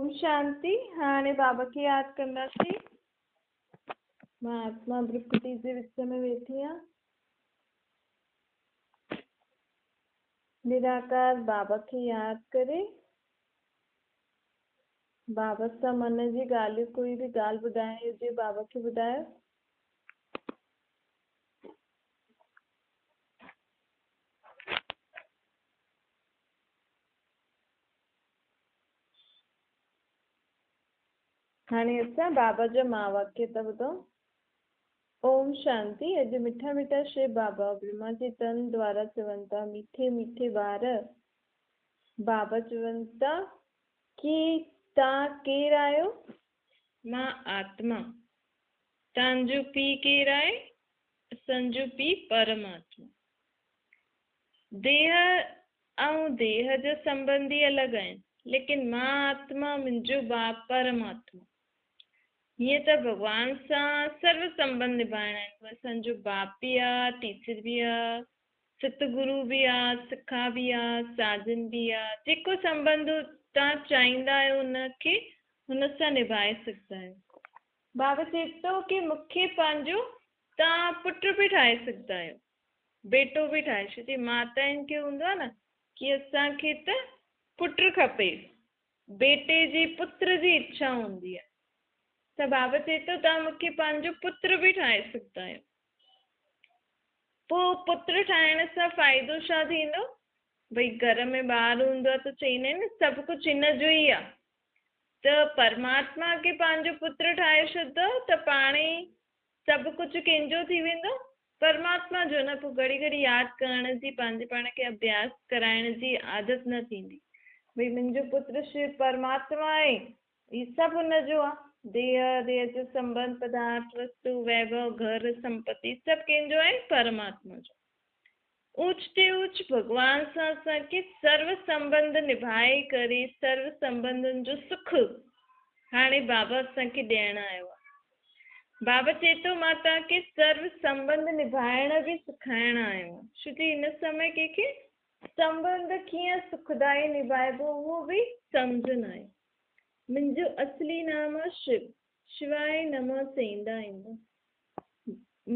ओम शांति। हाणे बाबा खे याद कंदासीं। मां आत्मा प्रकृति जे विच में वेठी आहियां। निराकार बाबा खे याद करे बाबा सां मन जी ॻाल्हियूं, कोई भी ॻाल्हि ॿुधाइणी हुजे बाबा खे ॿुधायो। हाणे असां बाबा जो महावाक्य था ॿुधूं। ओम शांति। अॼु मिठा मिठा श्री बाबा ब्रह्मा जे तन द्वारा चवनि था, मीठे मीठे ॿार। बाबा चवनि था कि तव्हां केरु आहियो? मां आत्मा। तव्हांजो पीउ केरु आहे? असांजो पीउ परमात्मा। देह ऐं देह जो संबंधी अलॻि आहिनि, लेकिन मां आत्मा, मुंहिंजो बाप परमात्मा। हीअं त भॻवान सां सर्व संबंध निभाइणा आहिनि। असांजो बाप बि आहे, टीचर बि आहे, सतगुरु बि आहे, सिखा बि आहे, साजन बि आहे। जेको संबंध तव्हां चाहींदा आहियो हुनखे हुन सां निभाए सघंदा आहियो। बाबा चए थो कि मूंखे पंहिंजो तव्हां पुट बि ठाहे सघंदा आहियो, बेटो बि ठाहे। छो माताउनि खे हूंदो आहे न कि असांखे त पुट खपे, बेटे जी पुत्र जी इच्छा हूंदी आहे। त बाबा चए थो तव्हां मूंखे पंहिंजो पुत्र बि ठाहे सघंदा आहियो। पोइ पुत्र ठाहिण सां फ़ाइदो छा थींदो? भई घर में ॿार हूंदो आहे त चईंदा आहिनि सभु कुझु हिन जो ई आहे। त परमात्मा खे पंहिंजो पुत्र ठाहे छॾंदो त पाणे सभु कुझु कंहिंजो थी वेंदो? परमात्मा जो न। पोइ घड़ी घड़ी यादि करण जी, पंहिंजे पाण खे अभ्यास कराइण जी आदत न थींदी। भई मुंहिंजो पुत्र श्री परमात्मा आहे, ही सभु हुनजो आहे। देह, देह जो संबंध, पदार्थ, वस्तु, वैभव, घर, संपत्ति सभु कंहिंजो आहे? परमात्मा जो। ऊच ते ऊच भगवान सां असांखे सर्व संबंध निभाए करे सर्व संबंधनि जो सुख हाणे बाबा असांखे ॾियण आयो आहे। बाबा चए थो मां तव्हांखे सर्व संबंध निभाइण बि सेखाइण आयो आहियां। छो कि हिन समय कंहिंखे संबंध कीअं सुखदाई निभाइबो उहो बि सम्झ न आहे। मुंहिंजो असली नाम आहे शिव, शिवाय नमः चईंदा आहिनि।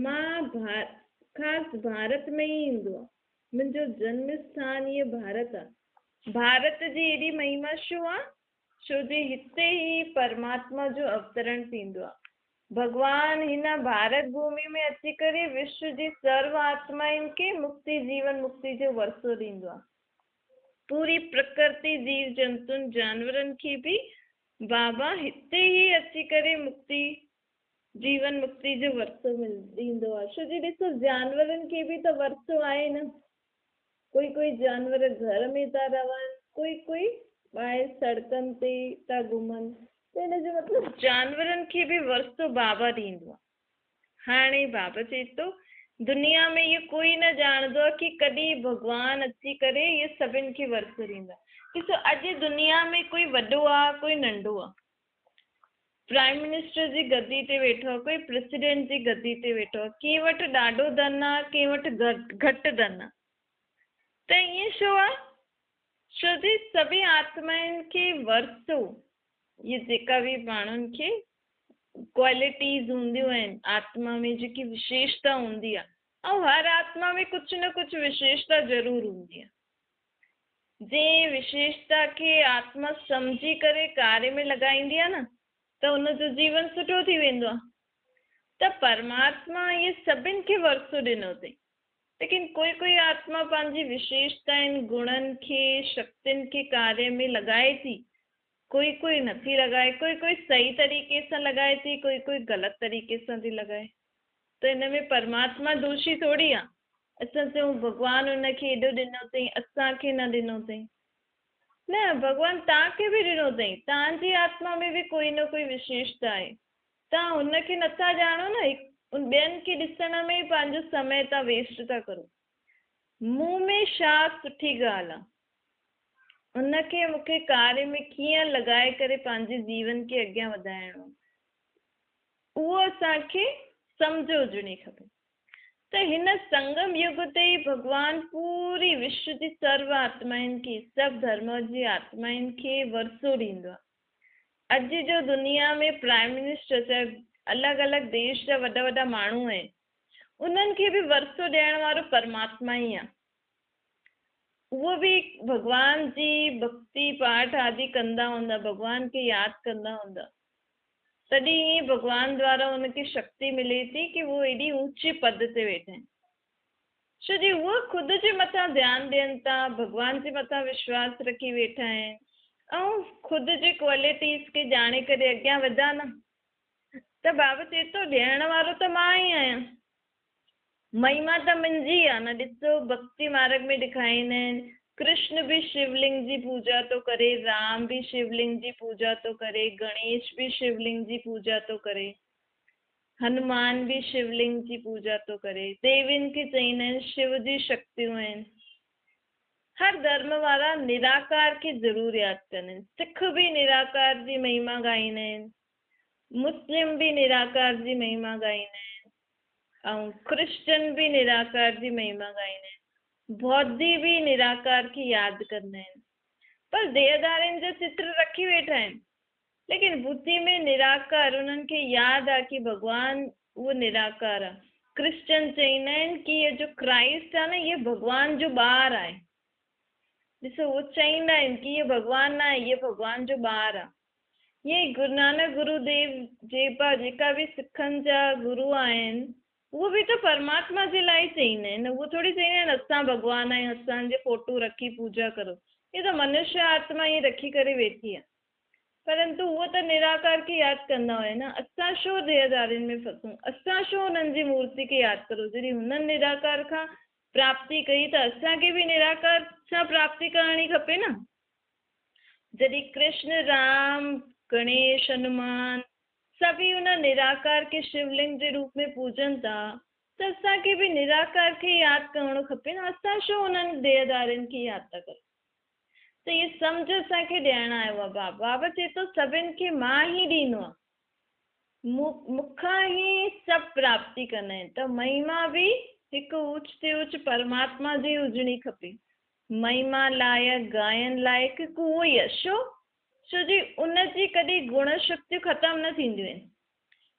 मां ख़ासि भारत में ई ईंदो आहे। मुंहिंजो जन्म स्थान इहो भारत आहे। भारत जी एॾी महिमा छो आहे? छो जे हिते ई परमात्मा जो अवतरण थींदो आहे। भगवान हिन भारत भूमि में अची करे विश्व जी सर्व आत्माउनि खे मुक्ति, जीवन मुक्ति जो वरसो ॾींदो आहे। पूरी प्रकृति, जीव जंतुनि, जानवरनि खे बि बाबा हिते ई अची करे मुक्ति, जीवन मुक्ति जो वरसो ॾींदो आहे। छो जे ॾिसो जानवरनि खे बि त वरसो आहे न। कोई जानवर घर में था रहनि, कोई ॿाहिरि सड़कनि ते था घुमनि। त हिन जो मतिलबु जानवरनि खे बि वरसो बाबा ॾींदो आहे। हाणे बाबा चए थो दुनिया में इहो कोई न ॼाणंदो आहे कि कॾहिं भॻवान अची करे इहे सभिनि खे वरसो ॾींदा। ॾिसो अॼु दुनिया में कोई वॾो आहे, कोई नंढो आहे। प्राइम मिनिस्टर जी गद्दी ते वेठो आहे, कोई प्रेसिडेंट जी गद्दी ते वेठो आहे। कंहिं वटि ॾाढो धन आहे, कंहिं वटि घटि धन आहे। त ईअं छो आहे? छो जे सभी आत्माउनि खे वरसो, इहे जेका बि माण्हुनि खे क्वालिटीज़ हूंदियूं आहिनि आत्मा में, जेकी विशेषता हूंदी आहे, ऐं हर आत्मा में कुझु न कुझु विशेषता ज़रूरु हूंदी आहे। जे विशेषता खे आत्मा सम्झी करे कार्य में लॻाईंदी आहे न त हुनजो जीवन सुठो थी वेंदो आहे। त परमात्मा इहे सभिनि खे वरसो ॾिनो अथई। लेकिन कोई आत्मा पंहिंजी विशेषताउनि, गुणनि खे, शक्तियुनि खे कार्य में लॻाए थी, कोई नथी लॻाए। कोई सही तरीक़े सां लॻाए थी, कोई ग़लति तरीक़े सां थी लॻाए। त हिन में परमात्मा दोषी थोरी आहे। असां चऊं भॻवानु हुनखे एॾो ॾिनो अथई, असांखे न ॾिनो अथई। न, भॻवानु तव्हांखे बि ॾिनो अथई। तव्हांजी आत्मा में बि कोई न कोई विशेषता आहे। तव्हां हुनखे नथा ॼाणो न। ॿियनि खे ॾिसण में पंहिंजो समय था वेस्ट था करो। मूं में छा सुठी ॻाल्हि आहे, उनखे मूंखे कार्य में कीअं लॻाए करे पंहिंजे जीवन खे अॻियां वधाइणो, उहो असांखे सम्झ हुजणी खपे। त हिन संगम युग ते ई भगवान पूरी विश्व जी सर्व आत्माउनि खे, सभु धर्म जी आत्माउनि खे वरसो ॾींदो आहे। अॼु जो दुनिया में प्राइम मिनिस्टर चाहे अलॻि अलॻि देश जा वॾा वॾा माण्हू आहिनि, उन्हनि खे बि वरसो ॾियण वारो परमात्मा ई आहे। उहो बि भॻवान जी भक्ति पाठ आदि कंदा हूंदा, भॻवान खे यादि कंदा हूंदा, तॾहिं ही भॻवान द्वारा उनखे शक्ति मिले थी कि वो एॾी ऊंचे पद ते वेठा आहिनि। छो जी उहो ख़ुदि जे मथां ध्यानु ॾियनि था, भॻवान जे मथां विश्वास रखी वेठा आहिनि ऐं ख़ुदि जे क्वालिटीज़ खे ॼाणे करे अॻियां वधा न। त बाबा चए थो ॾियण वारो त मां ई आहियां, महिमा त मुंहिंजी आहे न। ॾिसो भक्ति मार्ग में ॾेखारींदा आहिनि, कृष्ण भी शिवलिंग जी पूजा तो करे, राम भी शिवलिंग जी पूजा तो करे, गणेश भी शिवलिंग जी पूजा तो करे, हनुमान भी शिवलिंग जी पूजा तो करे, देवियुनि खे चईंदा आहिनि शिव जी शक्तियूं आहिनि। हर धर्म वारा निराकार खे ज़रूर यादि कंदा आहिनि। सिख भी निराकार जी महिमा ॻाईंदा आहिनि, मुस्लिम भी निराकार जी महिमा ॻाईंदा आहिनि ऐं क्रिश्चन भी निराकार जी महिमा ॻाईंदा आहिनि, बौद्धी भी निराकार खे यादि कंदा आहिनि, पर देहधारियुनि जा चित्र रखी वेठा आहिनि, लेकिन बुद्धि में निराकार उन्हनि खे यादि आहे कि भॻवान उहो निराकार आहे। क्रिश्चन चईंदा आहिनि कि ये जो क्राइस्ट आहे न, ये भॻवान जो ॿार आहे। ॾिसो उहो चईंदा आहिनि कि ये भॻवान न आहे, ये भॻवान जो ॿार आहे। ये गुरु नानक गुरुदेव जेका भी सिखनि जा गुरु आहिनि, उहो भी त परमात्मा जे लाइ चईंदा आहिनि, उहो थोरी चईंदा आहिनि असां भॻवान आहियूं, असांजे फोटो रखी पूजा करो। ये त मनुष्य आत्मा ई रखी करे वेठी आहे, परंतु उहो त निराकार खे यादि कंदा हुआ न। असां छो देहधारियुनि में फसूं, असां छो उन्हनि जी मूर्ति खे यादि करूं। जॾहिं हुननि निराकार खां प्राप्ति कई त असांखे भी निराकार सां प्राप्ति करणी खपे न। जॾहिं कृष्ण राम गणेश हनुमान सभी उन निराकार के शिवलिंग जे रूप में पूजन था, त असांखे भी निराकार खे यादि करणो खपे न। असां छो उन्हनि देहधारियुनि खे यादि था करूं। त ये सम्झ असांखे ॾियण आयो आहे। बाबा चए थो सभिनि खे मां ई ॾींदो आहे, मूंखां ई सभु प्राप्ति कंदा आहिनि। त महिमा भी हिकु ऊच ते ऊच परमात्मा जी हुजणी खपे। महिमा लाइक़ गायन लाइक़ उहो ई आहे। छो जी उनजी कॾहिं गुण शक्तियूं ख़तम न थींदियूं आहिनि।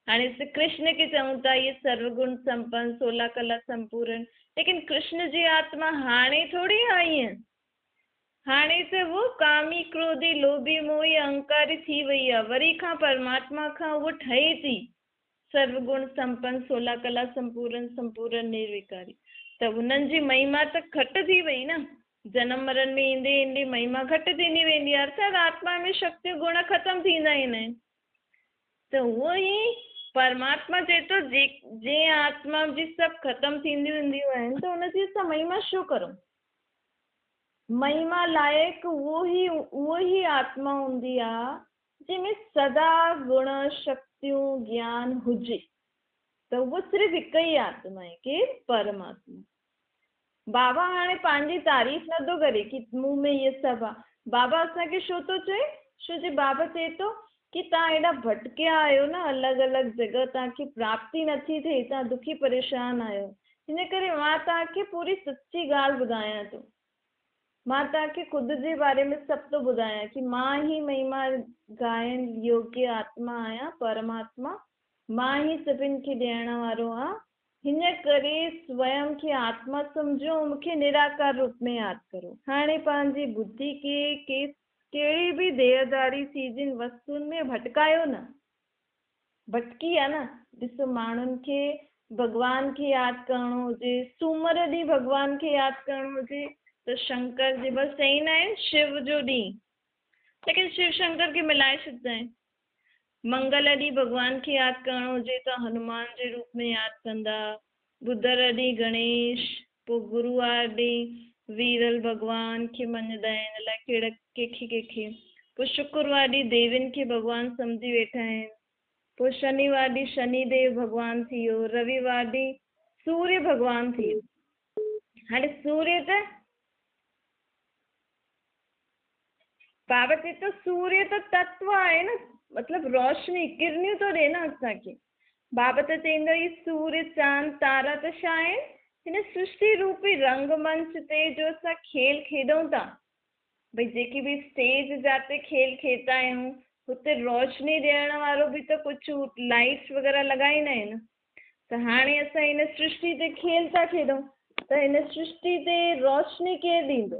हाणे कृष्ण खे चऊं था ये सर्वगुण संपन्न 16 कला संपूर्ण, लेकिन कृष्ण जी आत्मा हाणे थोड़ी आई है, हाणे त वो कामी क्रोधी लोभी मोही अहंकारी थी वई आहे। वरी खां परमात्मा खां वो ठहे थी सर्वगुण संपन्न 16 कला संपूर्ण संपूर्ण निर्विकारी। त उन्हनि जी महिमा त घटि थी वई न। जनम मरण में ईंदे ईंदे महिमा घटि थींदी वेंदी आहे, अर्थात आत्मा में शक्ति गुण ख़तम थींदा आहिनि। त उहो ई परमात्मा चए थो जे आत्मा जी सभु ख़तम थींदियूं वेंदियूं आहिनि, त उनजी असां महिमा छो करूं। महिमा लाइक़ उहो ई आत्मा हूंदी आहे जंहिंमें सदा गुण शक्तियूं ज्ञान हुजे। त उहो सिर्फ़ु हिकु ई आत्मा आहे कि परमात्मा। बाबा हाणे पंहिंजी तारीफ़ नथो करे कि मूं में इहे सभु आहे। बाबा असांखे छो थो चए, छो जो बाबा चए थो कि तव्हां हेॾा भटकिया आहियो न, अलॻि अलॻि जॻह तव्हांखे प्राप्ति नथी थिए, तव्हां दुखी परेशान आहियो। हिन करे मां तव्हांखे पूरी सच्ची ॻाल्हि ॿुधायां थो। मां तव्हांखे ख़ुदि जे बारे में सभु थो ॿुधायां कि मां ई महिमा गायन योग्य आत्मा आहियां, परमात्मा। मां ई सभिनि खे ॾियण वारो आहियां। हिन करे स्वयं खे आत्मा सम्झो, मूंखे निराकार रूप में यादि करो। हाणे पंहिंजी बुद्धि खे कहिड़ी भी देहधारी चीज़ुनि वस्तुनि में भटकायो न। भटकी आहे न। ॾिसो माण्हुनि खे भॻवान खे यादि करणो हुजे, सूमर ॾींहुं भॻवान खे यादि करणो हुजे त शंकर जी बसि चईंदा आहिनि शिव जो ॾींहुं, लेकिन शिव शंकर खे मिलाए छॾींदा आहिनि। मंगल ॾींहुं भॻवान खे यादि करणो हुजे त हनुमान जे रूप में यादि कंदा, बुधर ॾींहुं गणेश, पोइ गुरुवार ॾींहुं वीरल भॻवान खे मञंदा आहिनि, अलाए कहिड़ा कंहिंखे। पोइ शुक्रवार ॾींहुं देवियुनि खे भॻवान सम्झी वेठा आहिनि। पोइ शनिवार ॾींहुं शनिदेव भॻवान थी वियो, रविवार ॾींहुं सूर्य भॻवान थी वियो। हाणे सूर्य त बाबा चए थो सूर्य त तत्व आहे न, मतिलबु रोशनी किरणियूं थो ॾिए न असांखे। बाबा त चईंदो ही सूर्य चांद तारा त छा आहिनि, हिन सृष्टि रूपी रंगमंच ते जो असां खेल खेॾूं था, भई जेकी भी स्टेज जाते खेल खेॾंदा आहियूं, हुते रोशनी ॾियण वारो बि त कुझु लाइट्स वग़ैरह लॻाईंदा आहिनि। त हाणे असां हिन सृष्टि ते खेल था खेॾूं, त हिन सृष्टि ते रोशनी केरु ॾींदो?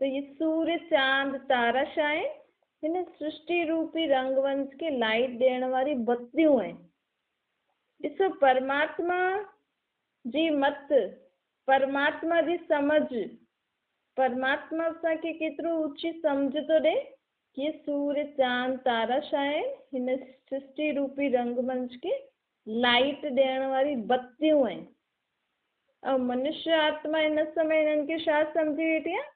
त ये सूर्य चांद तारा छा आहे? हिन सृष्टि रूपी रंगवंश खे लाइट ॾियण वारी बत्तियूं आहिनि। ॾिसो, परमात्मा जी मत, परमात्मा जी समझ, परमात्मा असांखे केतिरो ऊची सम्झ थो ॾे कि सूर्य चांद तारा छा आहे? हिन सृष्टि रूपी रंगमंच खे लाइट ॾियण वारी बत्तियूं आहिनि। ऐं मनुष्य आत्मा हिन समय हिननि खे छा सम्झी वेठी आहे?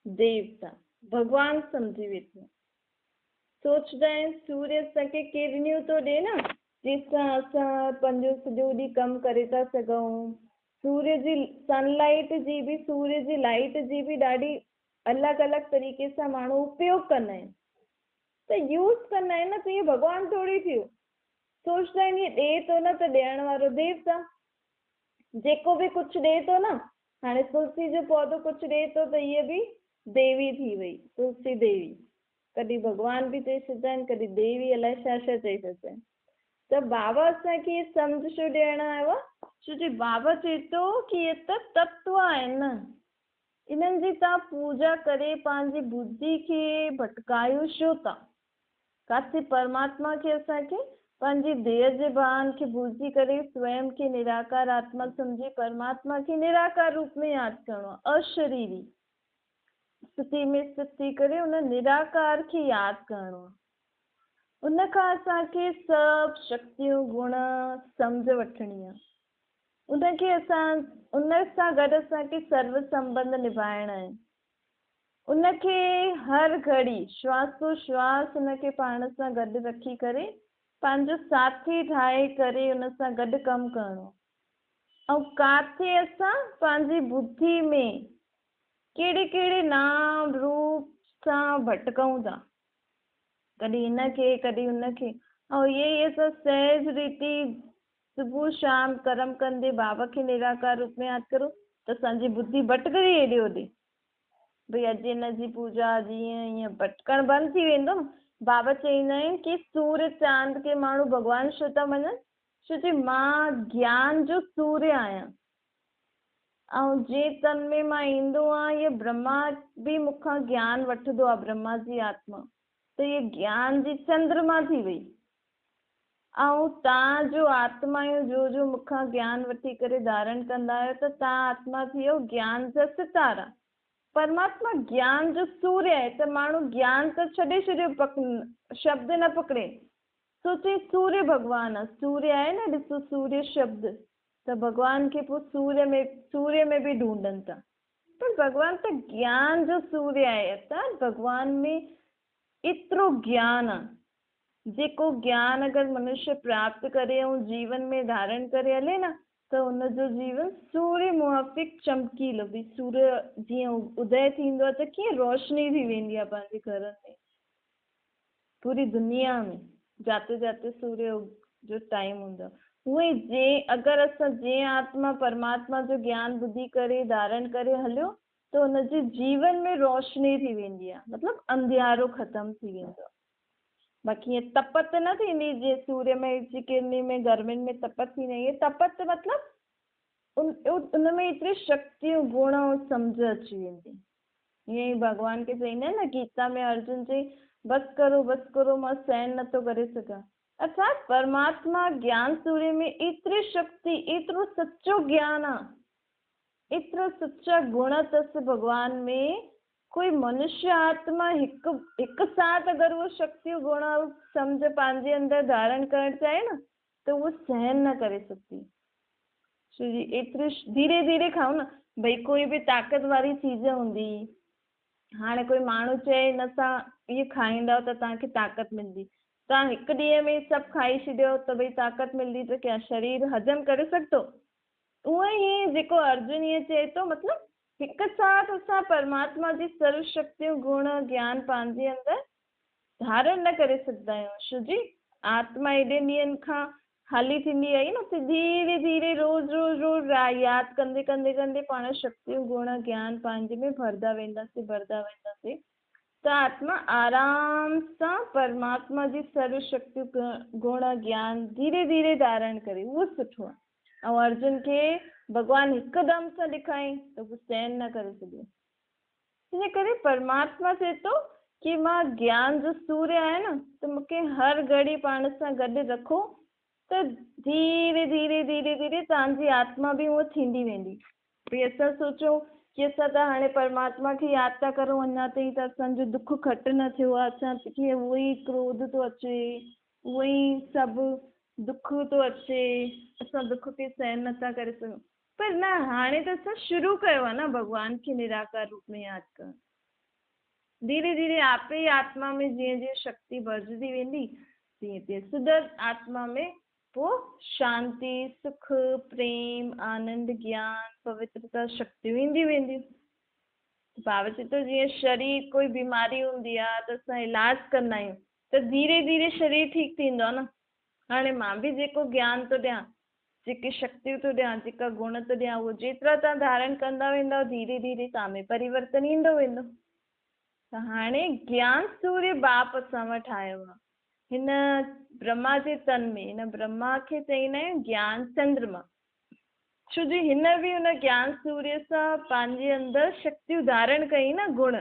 देवता, भगवान सम्झी वेठी आहे। सोचदा आहिनि सूर्य असांखे किरनियूं थो ॾे न, जंहिंसां असां पंहिंजो सॼो ॾींहुं कमु करे था सघूं। सूर्य जी सनलाइट जी बि, सूर्य जी लाइट जी बि ॾाढी अलॻि अलॻि तरीक़े सां माण्हू उपयोग कंदा आहिनि। त यूज़ कंदा आहिनि न, त इहे भॻवान थोरी थियो। सोचदा आहिनि इहे ॾे थो न, त ॾियण वारो देवता। जेको बि कुझु ॾे थो न, हाणे तुलसी जो पौधो कुझु ॾे थो त इहे बि देवी थी वई, तुलसी देवी। कॾहिं भॻवान बि चई छॾंदा आहिनि, कॾहिं देवी, अलाए छा छा चई छॾंदा आहिनि। त बाबा असांखे सम्झ छो ॾियणु आयो आहे? छो जो बाबा चए थो कि इहे त तत्व आहिनि न, इन्हनि जी तव्हां पूजा करे पंहिंजी बुद्धि खे भटकायो छो था? काथे परमात्मा खे असांखे पंहिंजी देह जे भान खे भुलिजी करे स्वयं खे निराकार आत्मा सम्झी परमात्मा खे निराकार रूप में यादि करिणो आहे, अशरीरी स्थिति में स्थित थी करे उन निराकार खे यादि करिणो आहे। उनखां असांखे सभु शक्तियूं गुण सम्झ वठणी आहे। उनखे उन सां गॾु असांखे सर्व संबंध निभाइणा आहिनि। उनखे हर घड़ी श्वासो श्वास उनखे पाण सां गॾु रखी करे पंहिंजो साथी ठाहे करे उन सां गॾु कमु करिणो। ऐं काथे असां पंहिंजी बुद्धि में कहिड़े कहिड़े नाम रूप सां भटकूं था, कॾहिं इनखे कॾहिं उनखे। ऐं इहे असां सहज रीति सुबुह शाम कर्म कंदे बाबा खे निराकार रूप में यादि करो त असांजी बुद्धि भटकंदी हेॾे होॾे। भई अॼु हिनजी पूजा, जीअं ईअं भटकणु बंदि थी वेंदो। बाबा चईंदा आहिनि कि सूर्य चांद खे माण्हू भॻवान छो था मञनि? छो जो मां ज्ञान जो सूर्य आहियां, ऐं जे तन में मां ईंदो आहियां, इहे ब्रह्मा बि मूंखां ज्ञान वठंदो आहे, ब्रह्मा जी आत्मा। त इहे ज्ञान जी चंद्रमा थी वई। ऐं तव्हां जो आत्मा आहियो, जो मूंखां ज्ञान वठी करे धारण कंदा आहियो, त तव्हां आत्मा थी वियो ज्ञान जा सितारा। परमात्मा ज्ञान जो सूर्य आहे, त माण्हू ज्ञान त छॾे छॾियो, शब्द न पकड़े, सोचे सूर्य भॻवान आहे। सूर्य आहे न, ॾिसो सूर्य शब्द, त भॻवान खे पोइ सूर्य में बि ढूंढनि था। पर भॻवान त ज्ञान जो सूर्य आहे। अर्थात भॻवान में एतिरो ज्ञान आहे, जेको ज्ञान अगरि मनुष्य प्राप्त करे ऐं जीवन में धारण करे हले न, त हुनजो जीवन सूर्य मुआफ़िक चमकीलो। बि सूर्य जीअं उदय थींदो आहे त कीअं रोशनी थी वेंदी आहे पंहिंजे घरनि में, पूरी दुनिया में जाते जाते सूर्य जो टाइम हूंदो आहे। उहे अगरि असां जीअं आत्मा परमात्मा जो ज्ञान ॿुधी करे धारण करे हलियो त हुनजे जीवन में रोशनी थी वेंदी आहे, मतिलबु अंधियारो ख़तमु थी वेंदो आहे। बाक़ी ईअं तपत न थींदी, जीअं सूर्य में जी किरनी में गर्मियुनि में तपत थींदी आहे। तपत मतिलबु उन में एतिरी शक्तियूं गुण ऐं सम्झ अची वेंदी। ईअं ई भॻवान खे चईंदा आहिनि न, गीता में अर्जुन चई बसि करो मां सहन नथो करे सघां। अर्थात परमात्मा ज्ञान सूर्य में एतिरी शक्ति, एतिरो सचो ज्ञान आहे, एतिरा सच्चा गुण अथसि भॻवान में। कोई मनुष्य आत्मा हिकु साथ अगरि उहो शक्तियूं गुण सम्झ पंहिंजे अंदरि धारण करणु चाहे न, त उहो सहन न करे सघंदी। छो जी एतिरी धीरे धीरे खाओ न। भई कोई बि ताक़त वारी चीज़ हूंदी, हाणे कोई माण्हू चए हिन सां इहे खाईंदव त तव्हांखे ताक़त मिलंदी, तव्हां हिकु ॾींहं में सभु खाई छॾियो त भई ताक़त मिलंदी, त क्या शरीर हज़म करे सघंदो? उहो ई जेको अर्जुन ईअं चए थो, मतिलबु हिकु साथ असां परमात्मा जी सर्व शक्तियूं गुण ज्ञान पंहिंजे अंदरि धारण न करे सघंदा आहियूं। छो जी आत्मा एॾे ॾींहंनि खां हाली थींदी आई न, त धीरे धीरे रोज़ यादि कंदे कंदे कंदे पाण शक्तियूं गुण ज्ञान पंहिंजे में भरंदा वेंदासीं। त आत्मा आराम सां परमात्मा जी सर्व शक्ति गुण ज्ञान धीरे धीरे धारण करे, उहो सुठो आहे। ऐं अर्जुन खे भॻवानु हिकदम सां ॾेखारियईं त हू सहन न करे सघियो। इन करे परमात्मा चए थो कि मां ज्ञान जो सूर्य आहे न, त मूंखे हर घड़ी पाण सां गॾु रखो, त धीरे धीरे धीरे धीरे तव्हांजी आत्मा बि उहा थींदी वेंदी। भई असां सोचूं कि असां त हाणे परमात्मा खे यादि था करूं, अञा ताईं त असांजो दुख घटि न थियो आहे, असांखे उहो ई क्रोध थो अचे, उहो ई सभु दुख थो अचे, असां दुख खे सहन नथा करे सघूं। पर न, हाणे त असां शुरू कयो आहे न भॻवान खे निराकार रूप में यादि करणु। धीरे धीरे आपे ई आत्मा में जीअं जीअं शक्ति वधंदी वेंदी, तीअं तीअं सुधर आत्मा में पोइ शांति, सुख, प्रेम, आनंद, ज्ञान, पवित्रता शक्तियूं ईंदी वेंदियूं। भाव चए थो जीअं शरीर कोई बीमारी हूंदी आहे त असां इलाज कंदा आहियूं, त धीरे धीरे शरीर ठीकु थींदो आहे न। हाणे मां बि जेको ज्ञान थो ॾियां, जेके शक्तियूं थो ॾियां, जेका गुण थो ॾियां, उहो जेतिरा तव्हां धारण कंदा वेंदव धीरे धीरे तव्हां में परिवर्तन ईंदो वेंदो। त हाणे ज्ञान सूर्य बाप असां वटि आयो आहे हिन ब्रह्मा जे तन में। हिन ब्रह्मा खे चईंदा आहियूं ज्ञान चंद्रमा, छो जी हिन बि हुन ज्ञान सूर्य सां पंहिंजे अंदरि शक्तियूं धारण कई न, गुण।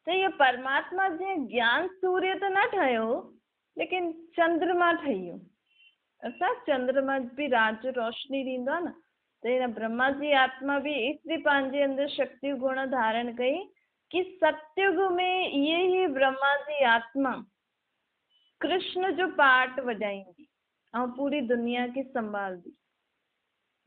त इहो परमात्मा जीअं ज्ञान सूर्य त न ठहियो, लेकिन चंद्रमा ठही वियो। असां चंद्रमा बि रात जो रोशनी ॾींदो आहे न, त हिन ब्रह्मा जी आत्मा बि एतिरी पंहिंजे अंदरि शक्तियूं गुण धारण कई कि सतयुग में इहे ई ब्रह्मा जी आत्मा कृष्ण जो पाठ वॼाईंदी ऐं पूरी दुनिया खे संभालंदी।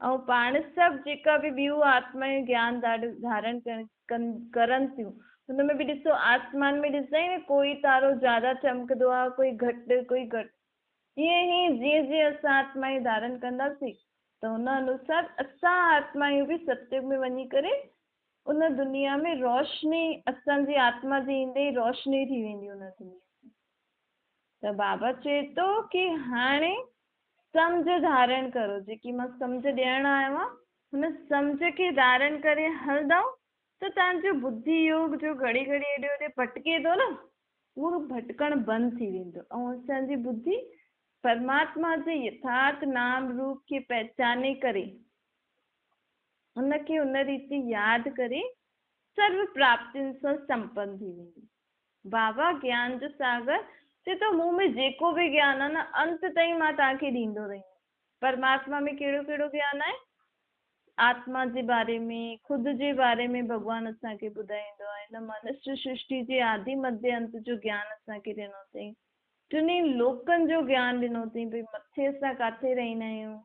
ऐं पाण सभु जेका बि ॿियूं आत्माऊं ज्ञान धारण करनि थियूं, हुन में बि ॾिसो आसमान में ॾिसंदा आहियूं न, कोई तारो ज्यादा चमकंदो आहे, कोई घटि, कोई घटि। ईअं ई जीअं जीअं असां आत्माऊं धारण कंदासीं त हुन अनुसार असां आत्माऊं बि सतयुग में वञी करे उन दुनिया में रोशनी, असांजी आत्मा जी ईंदे ई रोशनी थी वेंदी उन दुनिया में। त बाबा चए थो कि हाणे सम्झ धारण करो, जेकी मां सम्झ ॾियण आयो आहियां, हुन सम्झ खे धारण करे हलंदव त तव्हांजो बुद्धि योग जो घड़ी घड़ी हेॾे होॾे भटके थो न, उहो भटकणु बंदि थी वेंदो ऐं असांजी बुद्धि परमात्मा जे यथार्थ नाम रूप खे पहचाने करे उनखे उन रीति यादि करे सर्व प्राप्तियुनि सां संपन्न थी वेंदी। बाबा ज्ञान जो सागर चए थो मूं में जेको बि ज्ञान आहे न, अंत ताईं मां तव्हांखे ॾींदो रही। परमात्मा में कहिड़ो कहिड़ो ज्ञान आहे? आत्मा जे बारे में, ख़ुदि जे बारे में भॻवानु असांखे ॿुधाईंदो आहे। हिन मनुष्य सृष्टि जे आदि मध्य अंत जो ज्ञान असांखे ॾिनो अथई। टिनी लोकनि जो ज्ञान ॾिनो अथई, भई मथे असां किथे रहंदा आहियूं,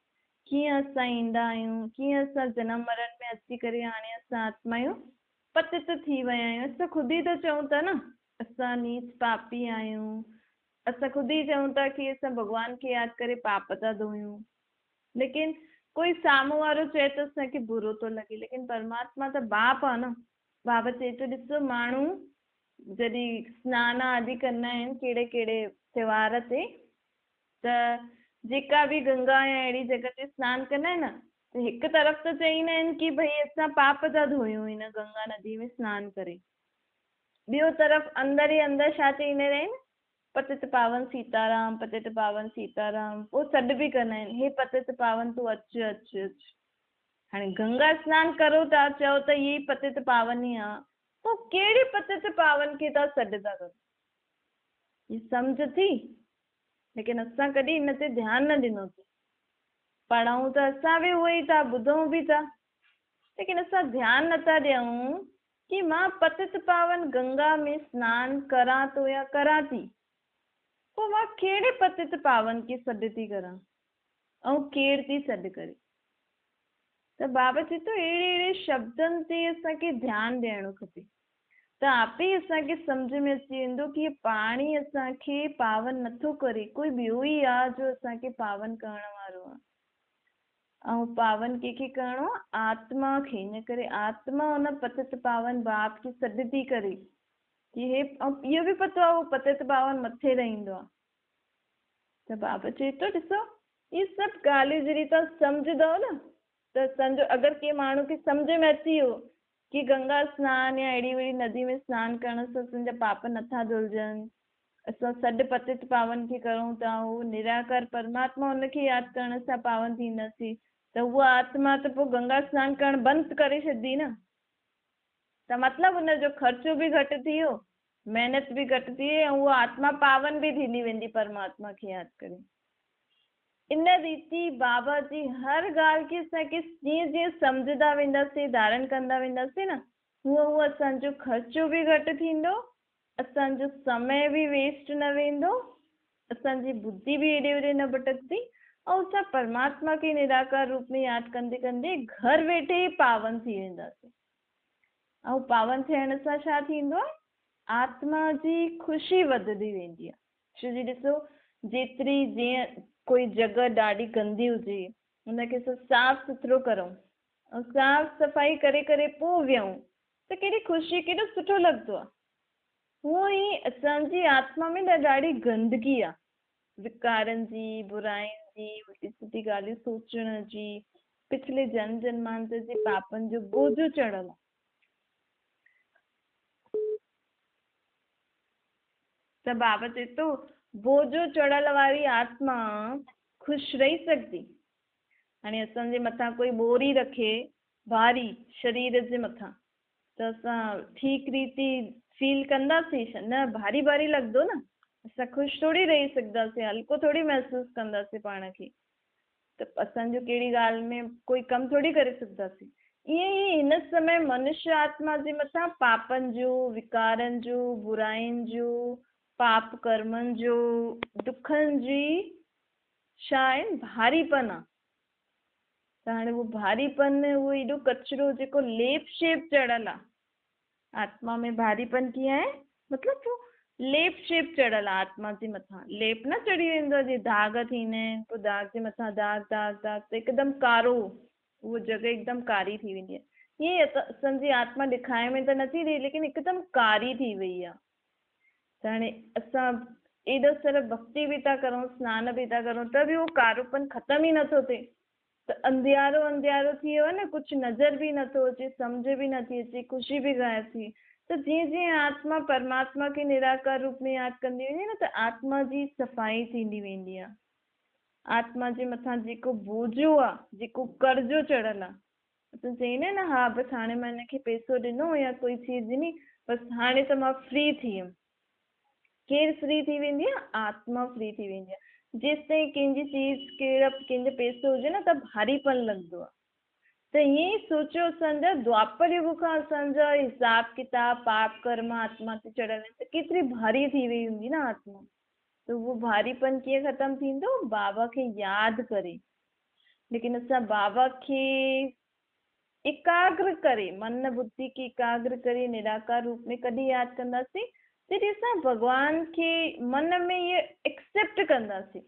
कीअं असां ईंदा आहियूं, कीअं असां जनम मरण में अची करे हाणे असां आत्मायूं पतित थी विया आहियूं। असां ख़ुदि ई त चऊं था न असां नीच पापी आहियूं, असां ख़ुदि ई चऊं था कि असां भॻवान खे यादि करे पाप था धोयूं, लेकिन कोई साम्हूं वारो चए त असांखे बुरो थो लॻे, लेकिन परमात्मा त बाप आहे न। बाबा चए थो ॾिसो, माण्हू जॾहिं सनानु आदि कंदा आहिनि कहिड़े कहिड़े त्योहार ते, त जेका बि गंगा या अहिड़ी जॻह ते सनानु कंदा आहिनि न, त हिकु तरफ़ त चईंदा आहिनि कि भई असां पाप था धोयूं हिन गंगा नदी में सनानु करे, ॿियो तरफ़ अंदरि ई अंदरि छा चईंदा आहिनि, पतित पावन सीताराम, पतित पावन सीताराम। पोइ सॾु बि कंदा आहिनि, हे पतित पावन तूं अचु अचु अचु। हाणे गंगा सनानु करो था, चओ त इहे ई पतित पावन ई आहे, पोइ कहिड़े पतित पावन खे तव्हां सॾु था करो? ही सम्झ थी, लेकिन असां कॾहिं हिन ते ध्यानु न ॾिनो अथई। पढ़ूं त असां बि उहो ई था, ॿुधूं बि था, लेकिन असां ध्यानु नथा ॾियूं कि मां पतित पावन गंगा में सनानु करां थो या करां थी, पोइ मां कहिड़े पतित पावन खे सॾु थी करां ऐं केरु थी सॾु करे? त बाबा चए थो अहिड़े अहिड़े शब्दनि ते असांखे ध्यानु ॾियणो खपे, त आपे ई असांखे सम्झ में अची वेंदो कि पाणी असांखे पावन नथो करे, कोई ॿियो ई आहे जो असांखे पावन करण वारो आहे। ऐं पावन कंहिंखे करिणो आहे? आत्मा खे। इन करे आत्मा हुन पतित पावन बाप खे सॾु थी करे कि हे, ऐं इहो बि पतो आहे उहो पतित पावन मथे रहंदो आहे। त बाबा चए थो ॾिसो, इहे सभु ॻाल्हियूं जॾहिं तव्हां सम्झंदव न, त सम्झो अगरि कंहिं माण्हू खे सम्झ में अची वियो कि गंगा स्नान या अहिड़ी वहिड़ी नदी में स्नान करण सां असांजा पाप नथा धुलजनि, असां सॾु पतित पावन खे करूं था, उहो निराकार परमात्मा हुनखे यादि करण सां पावन थींदासीं, त उहा आत्मा त पोइ गंगा स्नान करणु बंदि करे छॾंदी न। त मतिलबु हुनजो ख़र्चो बि घटि थी वियो, महिनत बि घटि थी वई, ऐं उहा आत्मा पावन बि थींदी वेंदी परमात्मा खे यादि करे। इन रीति बाबा जी हर ॻाल्हि खे असांखे जीअं जीअं सम्झंदा वेंदासीं, धारण कंदा वेंदासीं न, हूअं असांजो ख़र्चो बि घटि थींदो, असांजो समय बि वेस्ट न वेंदो, असांजी बुद्धि बि हेॾे होॾे न भटकंदी, ऐं असां परमात्मा खे निराकार रूप में यादि कंदे कंदे घर वेठे ई पावन थी वेंदासीं। ऐं पावन थियण सां छा थींदो आहे, आत्मा जी ख़ुशी वधंदी वेंदी आहे। छो जी ॾिसो, जेतिरी जीअं कोई जॻह ॾाढी गंदी हुजे, हुनखे असां साफ़ सुथिरो करूं ऐं साफ़ सफ़ाई करे करे पोइ वियूं त केॾी ख़ुशी, केॾो सुठो लॻंदो आहे। हूअं ई असांजी आत्मा में ॾाढी गंदगी आहे, विकारनि जी, बुराइनि जी, उल्टी सिधी ॻाल्हियूं सोचण जी, पिछले जन्म जन्मांतर जे पापनि जो बोझो चढ़ियल आहे। त बाबा चए थो, बोझो चढ़ियल वारी आत्मा ख़ुशि रही सघंदी। हाणे असांजे मथां कोई ॿोरी रखे भारी शरीर जे मथां, त असां ठीक रीति फील कंदासीं छा? न, भारी भारी लॻंदो न। असां ख़ुशि थोरी रही सघंदासीं, हल्को थोरी महसूसु कंदासीं पाण खे, त असांजो कहिड़ी ॻाल्हि में कोई कमु थोरी करे सघंदासीं। ईअं ई हिन समय मनुष्य आत्मा जे मथां पापनि जो, विकारनि जो, बुराइनि जो, पाप कर्मनि जो, दुखनि जी छा आहे, भारीपन आहे। त हाणे उहो भारीपन, उहो एॾो कचिरो जेको लेप शेप चढ़ियल आहे आत्मा में, भारीपन कीअं आहे, मतिलबु लेप शेप चढ़ियल आहे आत्मा जे मथां। लेप न चढ़ी वेंदो आहे, जीअं दाग थींदा आहिनि, पोइ दाग जे मथां दाग दाग दाग त हिकदमि कारो, उहो जॻह हिकदमि कारी थी वेंदी आहे। ईअं असांजी आत्मा ॾेखारे में त नथी थिए, लेकिन हिकदमि कारी थी वई आहे। त हाणे असां एॾो सारा भक्ति बि था करूं, सनान बि था करूं, त बि उहो कारोपन ख़तम ई नथो थिए। त अंधियारो अंधियारो थी वियो आहे न, कुझु नज़र बि नथो अचे, सम्झ बि नथी अचे, ख़ुशी बि गायब थी। त जीअं जीअं आत्मा परमात्मा खे निराकार रूप में यादि कंदी वेंदी न, त आत्मा जी सफ़ाई थींदी वेंदी आहे। आत्मा जे मथां जेको बोझो आहे, जेको कर्ज़ो चढ़ियल आहे, असां चईंदा आहियूं न, हा बसि हाणे मां हिनखे पैसो ॾिनो या कोई चीज़ ॾिनी, बसि हाणे त मां फ्री थी वियमि। केरु फ्री थी वेंदी आहे? आत्मा फ्री थी वेंदी आहे। जेसि ताईं कंहिंजी चीज़, कंहिंजो पैसो हुजे न, त भारीपन लॻंदो आहे। त ईअं ई सोचियो, असांजा द्वापर युग खां असांजा हिसाब किताब, पाप कर्म आत्मा ते चढ़ियल आहिनि, त केतिरी भारी थी वई हूंदी न आत्मा। त उहो भारीपन कीअं ख़तमु थींदो? बाबा खे यादि करे। लेकिन असां बाबा खे एकाग्र करे, मन बुद्धि खे एकाग्र करे निराकार रूप में कॾहिं यादि कंदासीं? जॾहिं असां भॻवान खे मन में इहे एक्सेप्ट कंदासीं,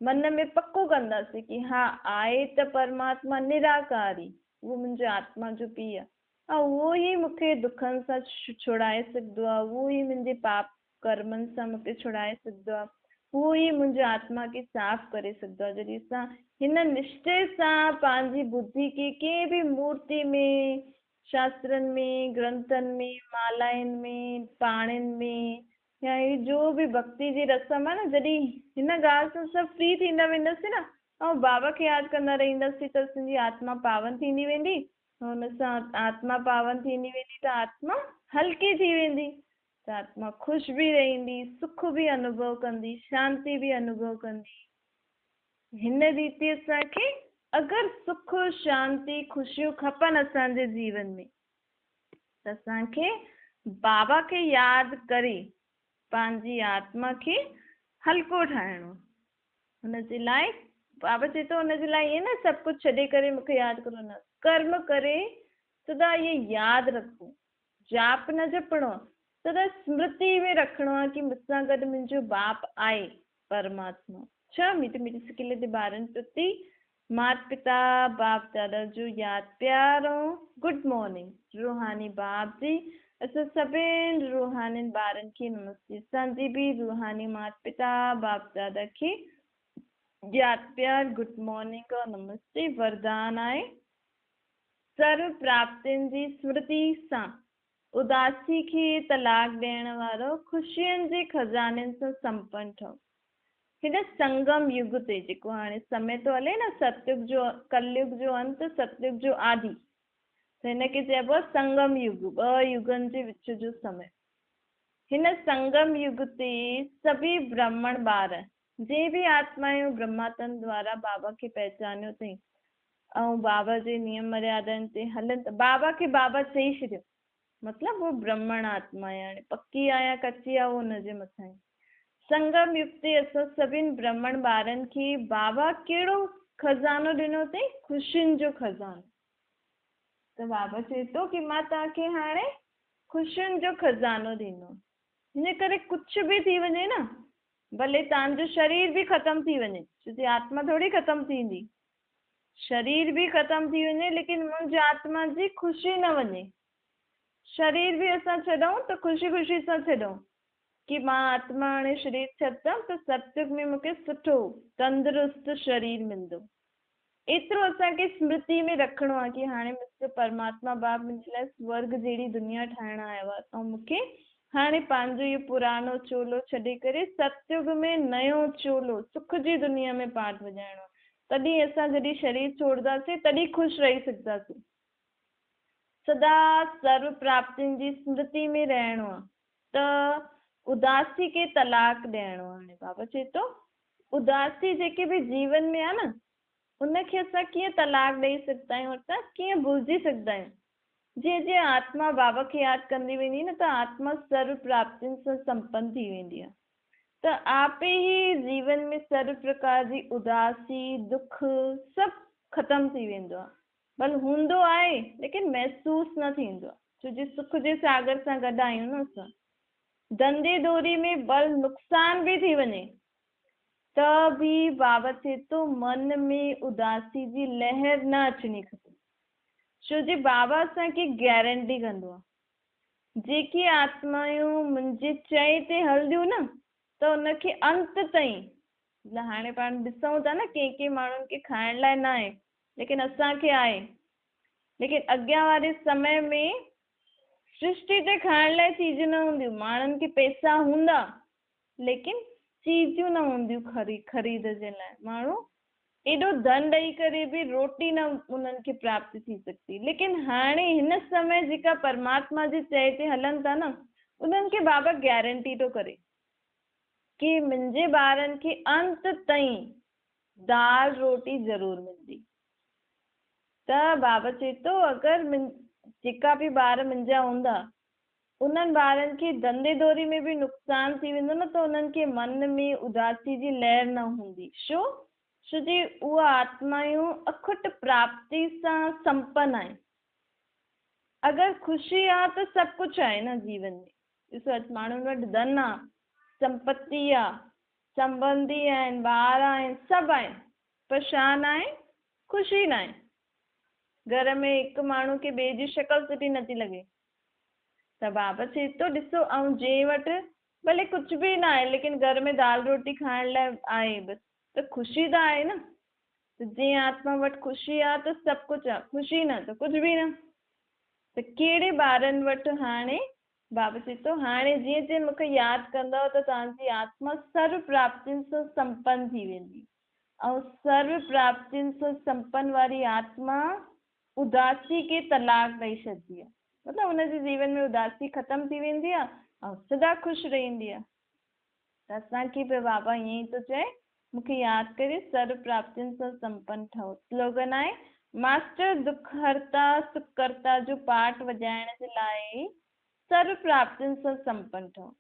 मन में पको कंदासीं कि हा आहे त परमात्मा निराकारी, उहो मुंहिंजे आत्मा जो पीउ आहे, ऐं उहो ई मूंखे दुखनि सां छुड़ाए सघंदो आहे, उहो ई मुंहिंजे पाप कर्मनि सां मूंखे छुड़ाए सघंदो आहे, उहो ई मुंहिंजे आत्मा खे साफ़ करे सघंदो आहे। जॾहिं असां हिन निश्चय सां पंहिंजी बुद्धि खे कंहिं बि मूर्ति में, शास्त्रनि में, ग्रंथनि में, मालाउनि में, पाणिनि में, या ही जो बि भक्ति जी रस्म आहे न, जॾहिं हिन ॻाल्हि सां सभु फ्री थींदा वेंदासीं न, ऐं बाबा खे यादि कंदा रहंदासीं, त असांजी आत्मा पावन थींदी वेंदी। हुन सां आत्मा पावन थींदी वेंदी त आत्मा हल्की थी वेंदी, त आत्मा ख़ुशि बि रहंदी, सुख बि अनुभव कंदी, शांति बि अनुभव कंदी। हिन रीति असांखे अगरि सुख, शांति, ख़ुशियूं खपनि असांजे जीवन में, त असांखे बाबा खे यादि करे पंहिंजी आत्मा खे हल्को ठाहिणो। हुनजे लाइ बाबा चए थो, हुनजे लाइ ईअं न सभु कुझु छॾे करे मूंखे यादि करो, न, कर्म करे सदा इहे यादि रखो, जाप न जपणो, सदा स्मृति में रखणो आहे कि मूंसां गॾु मुंहिंजो बाप आहे परमात्मा। छा मीठे मीठे सिकिले ते ॿारनि प्रति माता पिता बाप दादा जो यादि प्यारो गुड मॉर्निंग। रूहानी बाप जी असां सभिनि रूहानी ॿारनि खे नमस्ते। असांजी बि रूहानी माता पिता बाप दादा खे यादि प्यार गुड मॉर्निंग और नमस्ते वरदान आहे। सर्व प्राप्तियुनि जी स्मृति सां उदासी खे तलाक ॾियण वारो ख़ुशियुनि जे खज़ाननि सां संपन्न ठहो। हिन संगम युग ते जेको हाणे समय तो हले न, सतयुग जो कलयुग जो अंत, सतयुग जो आदि, त हिनखे चइबो आहे संगम युग, ॿ युगनि जे विच जो समय। हिन संगम युग ते सभी ब्राह्मण ॿार जे बि आत्मायूं ब्रह्मातन द्वारा बाबा खे पहचानियो अथई ऐं बाबा जे नियम मर्यादनि ते हलनि था, बाबा खे बाबा चई छॾियो, मतिलबु वो ब्राह्मण आत्मा आहे, हाणे पक्की आहे या कच्ची आहे वो हुनजे मथां आहे। संगम युग ते असां सभिनि ब्राह्मण ॿारनि खे बाबा कहिड़ो खज़ानो ॾिनो अथई? ख़ुशियुनि जो खज़ानो। त बाबा चए थो कि मां तव्हांखे हाणे ख़ुशियुनि जो खज़ानो ॾींदो। हिन करे कुझु बि थी वञे न, भले तव्हांजो शरीर बि ख़तम थी वञे, छो कि आत्मा थोड़ी ख़तम थींदी, शरीर भी खत्म थी वञे लेकिन मुंहिंजी आत्मा जी ख़ुशी न वञे। शरीर भी असां छॾूं त ख़ुशी ख़ुशी सां छॾूं कि मां आत्मा हाणे शरीर छॾंदमि त सत्युग में मूंखे सुठो तंदुरुस्त शरीर मिलंदो। एतिरो असांखे स्मृति में रखिणो आहे कि हाणे मुंहिंजो परमात्मा बाप मुंहिंजे लाइ स्वर्ग जहिड़ी दुनिया ठाहिण आयो आहे ऐं मूंखे हाणे पंहिंजो इहो पुराणो चोलो छॾे करे सत्युग में नयो चोलो सुख जी दुनिया में पाठ वॼाइणो आहे। तॾहिं असां जॾहिं शरीर छोड़दासीं तॾहिं ख़ुशि रही सघंदासीं। सदा सर्व प्राप्तियुनि जी स्मृति में रहणो आहे, त उदासी खे तलाक ॾियणो आहे। हाणे बाबा चए थो उदासी जेके बि जीवन में आहे न, उनखे असां कीअं तलाक ॾेई सघंदा आहियूं, असां कीअं भुलिजी सघंदा आहियूं? जीअं जीअं आत्मा बाबा खे यादि कंदी वेंदी न, त आत्मा सर्व प्राप्तियुनि सां संपन्न थी वेंदी आहे। तो आप ही जीवन में सर्व प्रकार जी उदासी दुख सब खत्म थी वेंदो आहे। भल हूंदो आहे लेकिन महसूस न थींदो आहे, छो जो सुख जे सागर सां गॾु आहियूं न असां। धंधे दोरी में भल नुक़सान भी थी वञे त भी बाबा चए तो मन में उदासी जी लहर न अचणी खपे, छो जो बाबा असांखे गारंटी कंदो आहे जेकी आत्मायूं मुंहिंजे चए ते हलंदियूं न त उनखे अंत ताईं, हाणे पाण ॾिसूं था न कंहिं माण्हुनि खे खाइण लाइ न आहे लेकिन असांखे आहे, लेकिन अॻियां वारे समय में सृष्टि ते खाइण लाइ चीज़ न हूंदियूं, माण्हुनि खे पैसा हूंदा लेकिन चीज़ूं न हूंदियूं ख़रीद जे लाइ। माण्हू एॾो धन ॾेई करे भी रोटी न उन्हनि खे प्राप्त थी सघंदी। लेकिन हाणे हिन समय जेका परमात्मा जे चए ते हलनि था न, उन्हनि खे बाबा गारंटी थो करे कि मुंहिंजे ॿारनि खे अंत ताईं दाल रोटी ज़रूर मिलंदी। त बाबा चए थो अगरि जेका बि ॿार मुंहिंजा हूंदा उन्हनि ॿारनि खे धंधे दोरी में भी नुक़सान थी वेंदो न, त उन्हनि खे मन में उदासी जी लहर न हूंदी। छो जी उहा आत्मायूं अखुट प्राप्ति सां संपन्न आहिनि। अगरि ख़ुशी आहे त सभु कुझु आहे न जीवन में। ॾिसो अॼु माण्हुनि वटि धन आहे, संपत्ति आहे, संबंधी आहिनि, ॿार आहिनि, सभु आहिनि, पर छा न आहे? ख़ुशी न आहे। घर में हिकु माण्हू खे ॿिए जी शकल सुठी नथी लॻे त बाबा चए थो ॾिसो, ऐं जंहिं वटि भले कुझु बि न आहे लेकिन घर में दाल रोटी खाइण लाइ आहे बसि, त ख़ुशी त आहे न। त जंहिं आत्मा वटि ख़ुशी आहे त सभु कुझु आहे, ख़ुशी न त कुझु बि न। त कहिड़े ॿारनि वटि हाणे बाबा चए थो हाणे जीअं जीअं मूंखे यादि कंदव त तव्हांजी आत्मा सर्व प्राप्तियुनि सां संपन्न थी वेंदी। ऐं सर्व प्राप्तियुनि सां संपन्न वारी आत्मा उदासी खे तलाक ॾेई छॾंदी आहे, मतिलबु हुनजे जीवन में उदासी ख़तम थी वेंदी आहे ऐं सदा ख़ुशि रहंदी आहे। त असांखे बि बाबा ईअं ई थो चए, मूंखे यादि करे सर्व प्राप्तियुनि सां संपन्न ठहो। स्लोगन आहे मास्टर दुख हरता सुख करता जो पाठ वॼाइण जे लाइ सर्व प्राप्तियुनि सां संपन्न ठहो।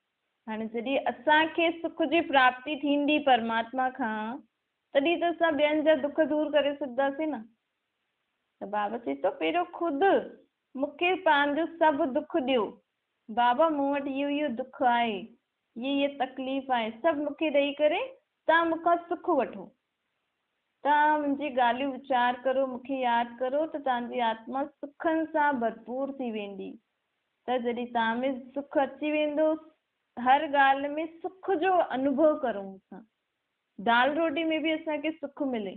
हाणे जॾहिं असांखे सुख जी प्राप्ति थींदी परमात्मा खां, तॾहिं त असां ॿियनि जा दुख दूर करे सघंदासीं न। त बाबा चए थो पहिरियों ख़ुदि मूंखे पंहिंजो सभु दुख ॾियो। बाबा मूं वटि इहो इहो दुख आहे, ये तकलीफ़ आहे, सभु मूंखे ॾेई करे तव्हां मूंखां सुख वठो। तव्हां मुंहिंजी ॻाल्हियूं वीचार करो, मूंखे यादि करो त तव्हांजी आत्मा सुखनि सां भरपूर थी वेंदी। त जॾहिं तव्हां में सुख अची वेंदो, हर ॻाल्हि में सुख जो अनुभव करूं असां। दाल रोटी में भी असांखे सुख मिले,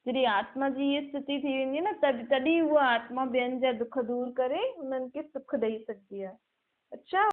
जॾहिं आत्मा जी हीअ स्थिति थी वेंदी आहे न तॾहिं उहा आत्मा ॿियनि जा दुख दूर करे उन्हनि खे सुख ॾेई सघंदी आहे। अच्छा।